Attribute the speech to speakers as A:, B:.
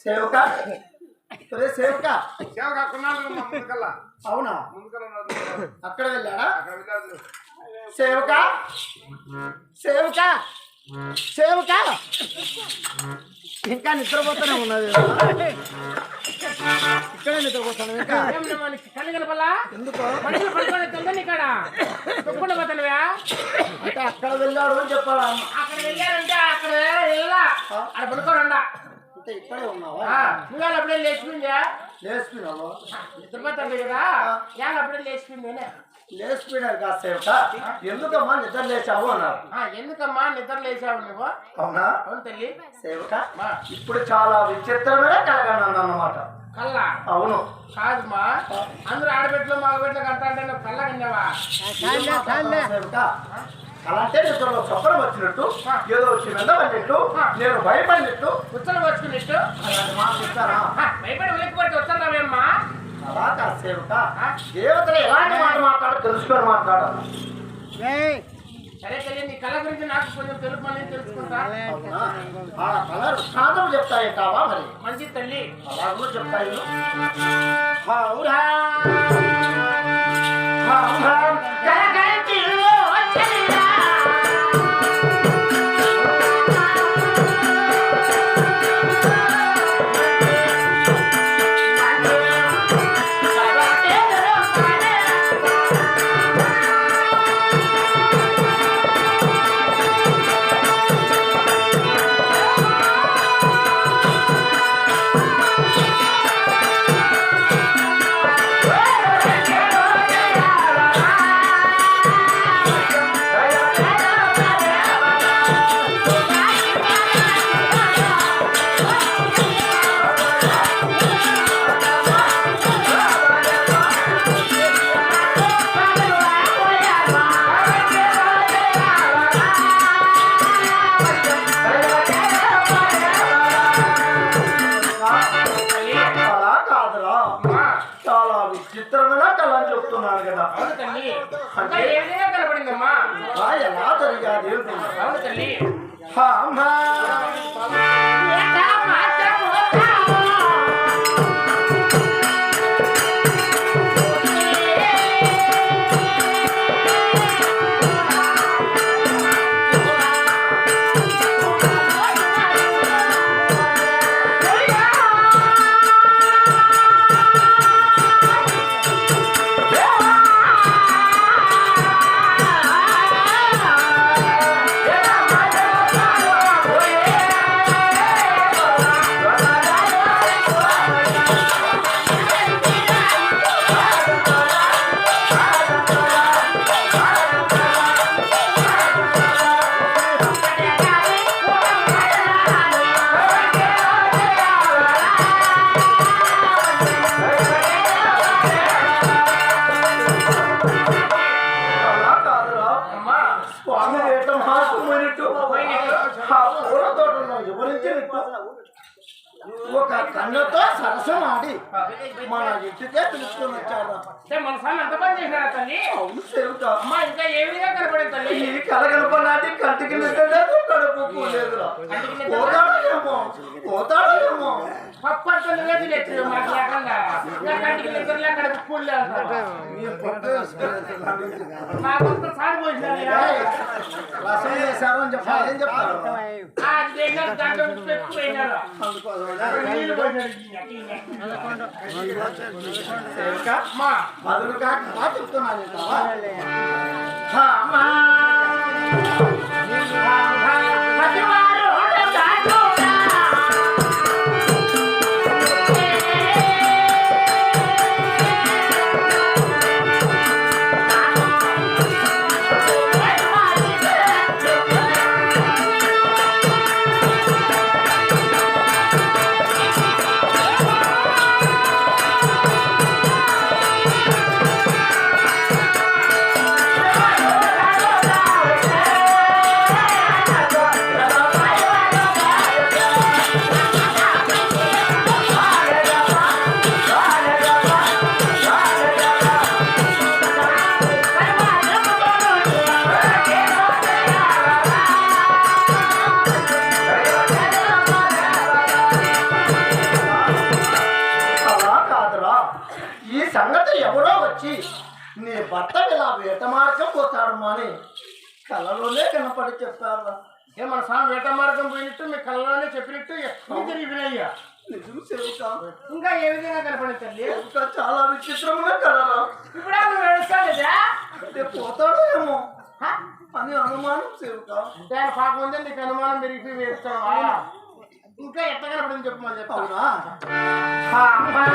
A: సేవక సేవక
B: సేవక ముందుకల్లా
A: అవునా అక్కడ వెళ్ళాడా సేవక సేవక సేవక ఇంకా నిద్రపోతూనే ఉన్నది ఇక్కడే నిద్రపోతాను ఇంకా
C: కళ్ళు కలపలా
A: ఎందుకో
C: మనుషులు పడుకోని తెలుదని ఇక్కడ తొక్కుకుండా పోతానువా
A: అంటే అక్కడ వెళ్ళాడు అని చెప్పాలా
C: అక్కడ వెళ్ళారంటే అక్కడ వెళ్ళా అక్కడ పడుకోరండా
A: అంటే ఇక్కడే ఉన్నావా
C: నువ్వు అప్పుడే లేచిపోయిందా
A: లేచిపోయినావు
C: నిద్రపోతాడు కదా యాళ్ళు అప్పుడే లేచిపోయింది
A: లేచిపోయినారు కాదు సేవక ఎందుకమ్మా నిద్ర లేచావు అన్నారు
C: ఎందుకమ్మా నిద్ర లేచావు నువ్వు
A: అవునా
C: అవును తల్లి
A: సేవక ఇప్పుడు చాలా విచిత్రమైన కలగన్నాను అన్నమాట
C: కళ్ళ
A: అవును
C: కాదుమా అందరూ ఆడబెట్లు మగబెట్లు కంటా అంటే నువ్వు కళ్ళ కిందవా
A: సేవక అలాంటే నిద్రలో చొప్పరం వచ్చినట్టు ఏదో వచ్చి వెళ్ళబడినట్టు నేను భయపడినట్టు
C: ఉత్తరం వచ్చుకున్నట్టు
A: అలాంటి మాట చెప్తారా
C: భయపడి వెళ్ళిపోతే వస్తున్నావేమ్మా
A: అలా కాదు సేవక దేవతలు ఎలాంటి మాట మాట్లాడో తెలుసుకొని మాట్లాడాలి
C: సరే తల్లి నీ కళ గురించి నాకు కొంచెం తెలుపమని తెలుసుకుంటా
A: ఆ కళ వృత్తాంతం చెప్తాయంటావా మరి
C: మంచి తల్లి
A: అలా కూడా చెప్తాయి చిత్రమైన కళని చెప్తున్నాను కదా
C: అంటే ఏదైనా కనపడిందమ్మా
A: ఎలా జరిగాది
C: అవును తల్లి ఒక కన్నుతో సరసం ఆడి మన ఇంటికే పిలుచుకొని వచ్చాడు మన సార్ ఎంత పని చేసినారా తల్లి అవును సేవక అమ్మా ఇంకా ఏ విధంగా కనపడే తల్లి ఈ కళ కనపడాలి కంటికి నిద్రలేదు కడుపు లేదురా పోతాడేమో పప్పంతా నువ్వే తినేచ్చు మాకు లేకుండా కంటికి నిద్ర లేక కడుపు మాకంతా సారి పోసినారు రసం చేశారు అని చెప్పాలి ఏం చెప్తారు దాంట్లో పెట్టిపోయినారు మధురుగా చెప్తున్నాను వచ్చి నీ భర్త ఇలా వేట మార్గం పోతాడు అని కళ్ళలోనే కనపడి చెప్పారు.
B: ఏ మన స్వామి వేట మార్గం పోయినట్టు మీ కళ్ళలోనే చెప్పినట్టు ఎప్పుడు తిరిగి వినయ్యా
C: నిజం సేవక,
B: ఇంకా ఏ విధంగా కనపడింది తల్లి
C: ఇంకా చాలా విచిత్రముగా కలరా.
B: ఇప్పుడు నువ్వు ఏడుస్తావులేదా?
C: అంటే పోతాడో ఏమో అని అనుమానం సేవక.
B: అంటే ఆయన కాకముందే నీకు అనుమానం పెరిగి వేస్తావా? ఇంకా ఎట్ట కనపడింది చెప్పమని చెప్తావునా?
C: అవునా?